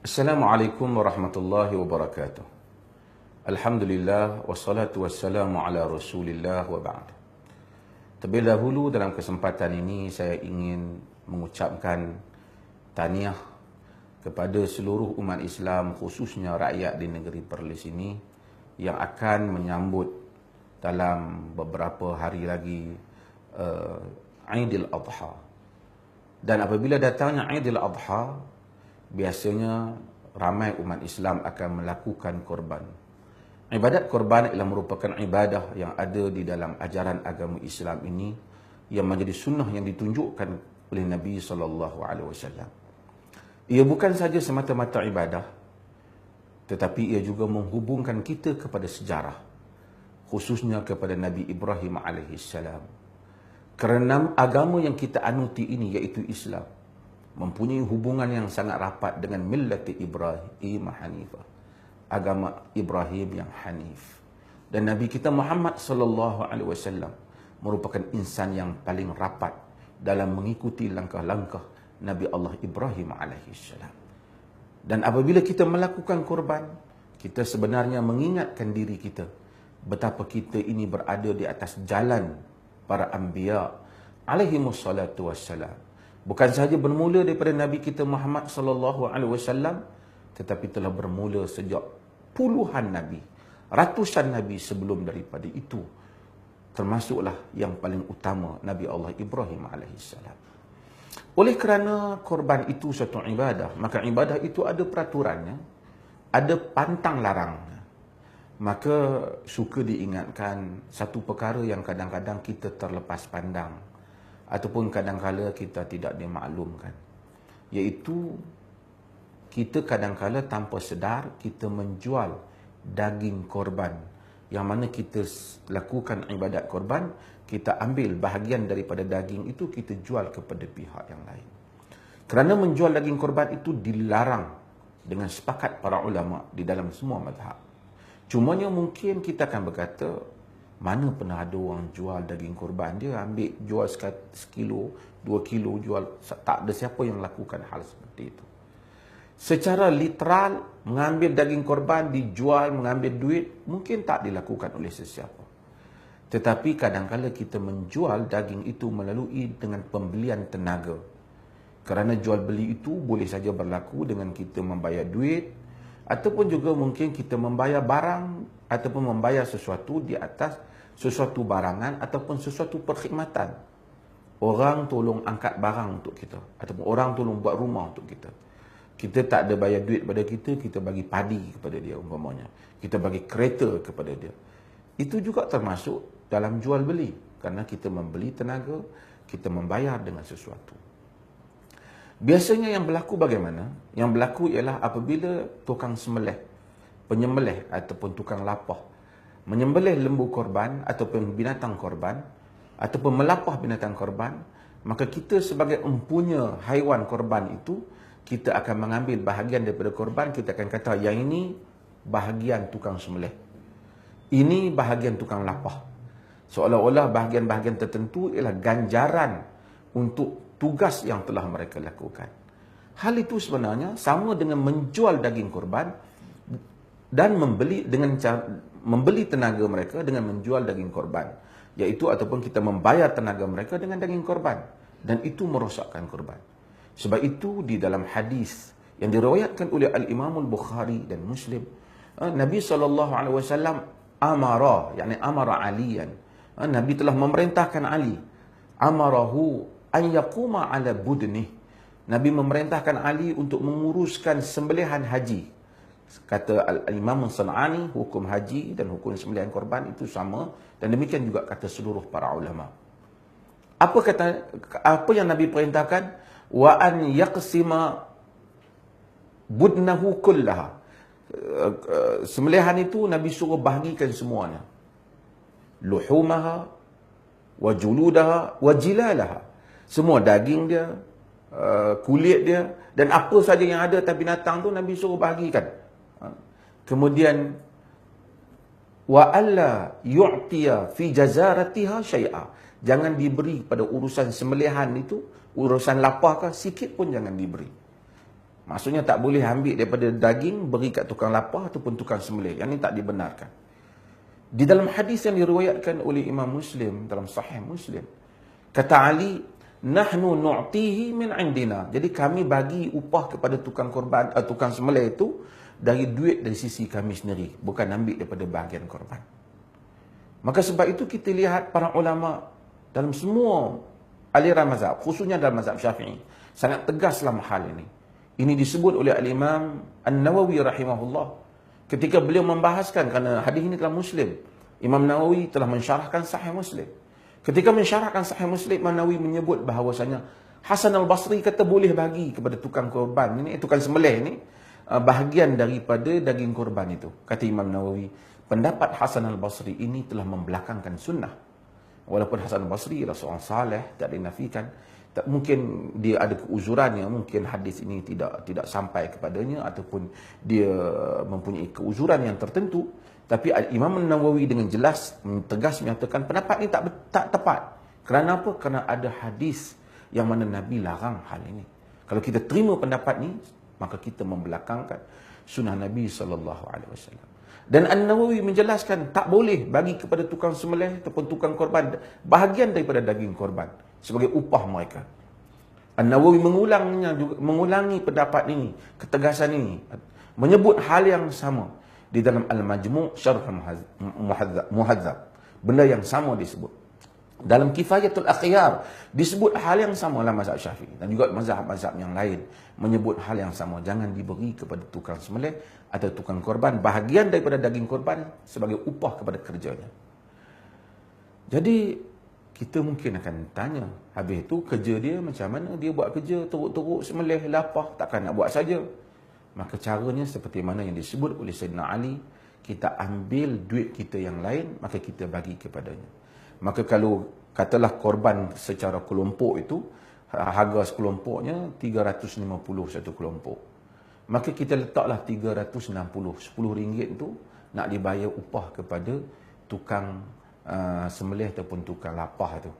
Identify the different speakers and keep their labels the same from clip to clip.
Speaker 1: Assalamualaikum warahmatullahi wabarakatuh. Alhamdulillah wassalatu wassalamu ala Rasulillah wa ba'd. Terlebih dahulu dalam kesempatan ini saya ingin mengucapkan tahniah kepada seluruh umat Islam, khususnya rakyat di negeri Perlis ini yang akan menyambut dalam beberapa hari lagi Aidil Adha. Dan apabila datangnya Aidil Adha, biasanya ramai umat Islam akan melakukan korban. Ibadat korban ialah merupakan ibadah yang ada di dalam ajaran agama Islam ini yang menjadi sunnah yang ditunjukkan oleh Nabi SAW. Ia bukan saja semata-mata ibadah, tetapi ia juga menghubungkan kita kepada sejarah, khususnya kepada Nabi Ibrahim AS. Kerana agama yang kita anuti ini iaitu Islam mempunyai hubungan yang sangat rapat dengan millati Ibrahim Hanifah, agama Ibrahim yang hanif. Dan Nabi kita Muhammad sallallahu alaihi wasallam merupakan insan yang paling rapat dalam mengikuti langkah-langkah Nabi Allah Ibrahim alaihi salam. Dan apabila kita melakukan korban, kita sebenarnya mengingatkan diri kita betapa kita ini berada di atas jalan para anbiya alaihi wassalatu wassalam. Bukan sahaja bermula daripada Nabi kita Muhammad sallallahu alaihi wasallam, tetapi telah bermula sejak puluhan nabi, ratusan nabi sebelum daripada itu. Termasuklah yang paling utama Nabi Allah Ibrahim alaihissalam. Oleh kerana korban itu satu ibadah, maka ibadah itu ada peraturannya, ada pantang larangnya. Maka suka diingatkan satu perkara yang kadang-kadang kita terlepas pandang ataupun kadang-kala kita tidak dimaklumkan, iaitu kita kadang-kala tanpa sedar kita menjual daging korban. Yang mana kita lakukan ibadat korban, kita ambil bahagian daripada daging itu, kita jual kepada pihak yang lain. Kerana menjual daging korban itu dilarang dengan sepakat para ulama di dalam semua mazhab. Cumanya mungkin kita akan berkata, mana pernah ada orang jual daging korban, dia ambil jual sekilo, 2 kilo jual. Tak ada siapa yang lakukan hal seperti itu. Secara literal, mengambil daging korban, dijual, mengambil duit, mungkin tak dilakukan oleh sesiapa. Tetapi kadang-kadang kita menjual daging itu melalui dengan pembelian tenaga. Kerana jual beli itu boleh saja berlaku dengan kita membayar duit, ataupun juga mungkin kita membayar barang ataupun membayar sesuatu di atas sesuatu barangan ataupun sesuatu perkhidmatan. Orang tolong angkat barang untuk kita, ataupun orang tolong buat rumah untuk kita. Kita tak ada bayar duit pada kita, kita bagi padi kepada dia umpamanya. Kita bagi kereta kepada dia. Itu juga termasuk dalam jual beli, kerana kita membeli tenaga, kita membayar dengan sesuatu. Biasanya yang berlaku bagaimana? Yang berlaku ialah apabila tukang sembelih, penyembelih ataupun tukang lapah menyembelih lembu korban ataupun binatang korban ataupun melapah binatang korban, maka kita sebagai empunya haiwan korban itu, kita akan mengambil bahagian daripada korban, kita akan kata yang ini bahagian tukang sembelih, ini bahagian tukang lapah. Seolah-olah bahagian-bahagian tertentu ialah ganjaran untuk tugas yang telah mereka lakukan. Hal itu sebenarnya sama dengan menjual daging korban dan membeli tenaga mereka dengan menjual daging korban, iaitu ataupun kita membayar tenaga mereka dengan daging korban, dan itu merosakkan korban. Sebab itu di dalam hadis yang diriwayatkan oleh Al-Imam Al-Bukhari dan Muslim, Nabi SAW amara aliyan, Nabi telah memerintahkan Ali, amarahu an yaquma ala budnih, Nabi memerintahkan Ali untuk menguruskan sembelihan haji. Kata Al-Imam San'ani, hukum haji dan hukum sembelihan korban itu sama, dan demikian juga kata seluruh para ulama. Apa yang Nabi perintahkan? Wa an yaqsima budnahu kullaha. Sembelihan itu Nabi suruh bahagikan semuanya. Luhumaha wa juludaha wa jilalaha. Semua daging dia, kulit dia, dan apa saja yang ada atas binatang tu Nabi suruh bahagikan. Kemudian wa alla yu'tiya fi jazaratiha syai'a, jangan diberi pada urusan sembelihan itu, urusan lapah kah, sikit pun jangan diberi. Maksudnya tak boleh ambil daripada daging beri kat tukang lapah ataupun tukang sembelih. Yang ini tak dibenarkan. Di dalam hadis yang diriwayatkan oleh Imam Muslim dalam Sahih Muslim, kata Ali, nahnu nu'tihi min indina. Jadi kami bagi upah kepada tukang korban, tukang sembelih itu dari duit dari sisi kami sendiri, bukan ambil daripada bahagian korban. Maka sebab itu kita lihat para ulama dalam semua aliran mazhab, khususnya dalam mazhab Syafi'i, sangat tegas dalam hal ini. Ini disebut oleh Al-Imam An-Nawawi rahimahullah ketika beliau membahaskan, kerana hadis ini dalam Muslim. Imam Nawawi telah mensyarahkan Sahih Muslim. Ketika mensyarahkan Sahih Muslim, Imam Nawawi menyebut bahawasanya Hasan al-Basri kata boleh bagi kepada tukang korban ini, tukang sembelih ini, bahagian daripada daging korban itu. Kata Imam Nawawi, pendapat Hasan al-Basri ini telah membelakangkan sunnah. Walaupun Hasan al-Basri adalah seorang saleh, tak dinafikan, tak mungkin dia ada keuzurannya, mungkin hadis ini tidak sampai kepadanya ataupun dia mempunyai keuzuran yang tertentu. Tapi Imam Nawawi dengan jelas tegas menyatakan pendapat ini tak tepat. Kerana apa? Kerana ada hadis yang mana Nabi larang hal ini. Kalau kita terima pendapat ini, maka kita membelakangkan sunnah Nabi SAW. Dan An-Nawawi menjelaskan tak boleh bagi kepada tukang sembelih ataupun tukang korban bahagian daripada daging korban sebagai upah mereka. An-Nawawi mengulangi pendapat ini, ketegasan ini, menyebut hal yang sama di dalam Al-Majmu' Syarh Muhadzab. Benda yang sama disebut. Dalam Kifayatul Akhyar disebut hal yang sama dalam mazhab Syafi'i, dan juga mazhab-mazhab yang lain menyebut hal yang sama. Jangan diberi kepada tukang sembelih atau tukang korban bahagian daripada daging korban sebagai upah kepada kerjanya. Jadi kita mungkin akan tanya, habis itu kerja dia macam mana? Dia buat kerja teruk-teruk sembelih lapah, takkan nak buat saja. Maka caranya seperti mana yang disebut oleh Sayyidina Ali, kita ambil duit kita yang lain, maka kita bagi kepadanya. Maka kalau katalah korban secara kelompok itu, harga sekelompoknya 350 satu kelompok. Maka kita letaklah 360, RM10 itu nak dibayar upah kepada tukang sembelih ataupun tukang lapah itu.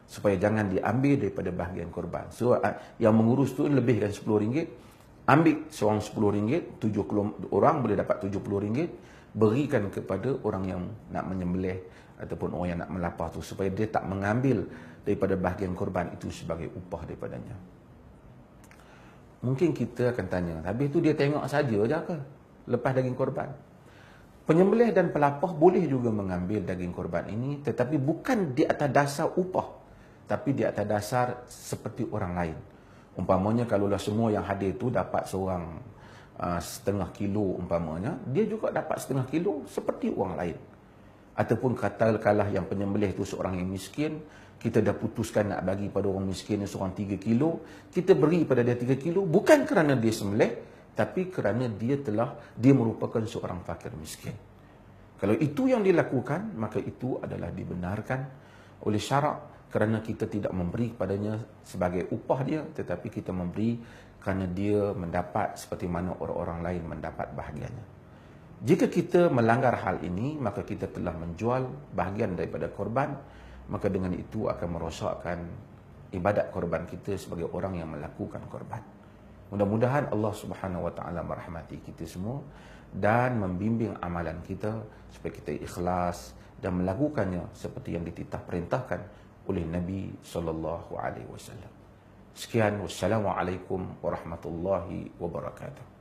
Speaker 1: Supaya jangan diambil daripada bahagian korban. So yang mengurus tu lebihkan RM10, ambil seorang RM10, 7 orang boleh dapat RM70, berikan kepada orang yang nak menyembelih ataupun orang yang nak melapah tu, supaya dia tak mengambil daripada bahagian korban itu sebagai upah daripadanya. Mungkin kita akan tanya, habis tu dia tengok saja je ke lepas daging korban? Penyembelih dan pelapah boleh juga mengambil daging korban ini, tetapi bukan di atas dasar upah, tapi di atas dasar seperti orang lain. Umpamanya kalaulah semua yang hadir tu dapat seorang setengah kilo umpamanya, dia juga dapat setengah kilo seperti orang lain. Ataupun katakanlah yang penyembelih tu seorang yang miskin, kita dah putuskan nak bagi pada orang miskin seorang 3 kilo, kita beri pada dia 3 kilo bukan kerana dia sembelih, tapi kerana dia merupakan seorang fakir miskin. Kalau itu yang dilakukan, maka itu adalah dibenarkan oleh syarak, kerana kita tidak memberi kepadanya sebagai upah dia, tetapi kita memberi kerana dia mendapat seperti mana orang-orang lain mendapat bahagiannya. Jika kita melanggar hal ini, maka kita telah menjual bahagian daripada korban, maka dengan itu akan merosakkan ibadat korban kita sebagai orang yang melakukan korban. Mudah-mudahan Allah Subhanahu Wa Taala merahmati kita semua dan membimbing amalan kita supaya kita ikhlas dan melakukannya seperti yang dititah perintahkan oleh Nabi sallallahu alaihi wasallam. Sekian, wassalamualaikum warahmatullahi wabarakatuh.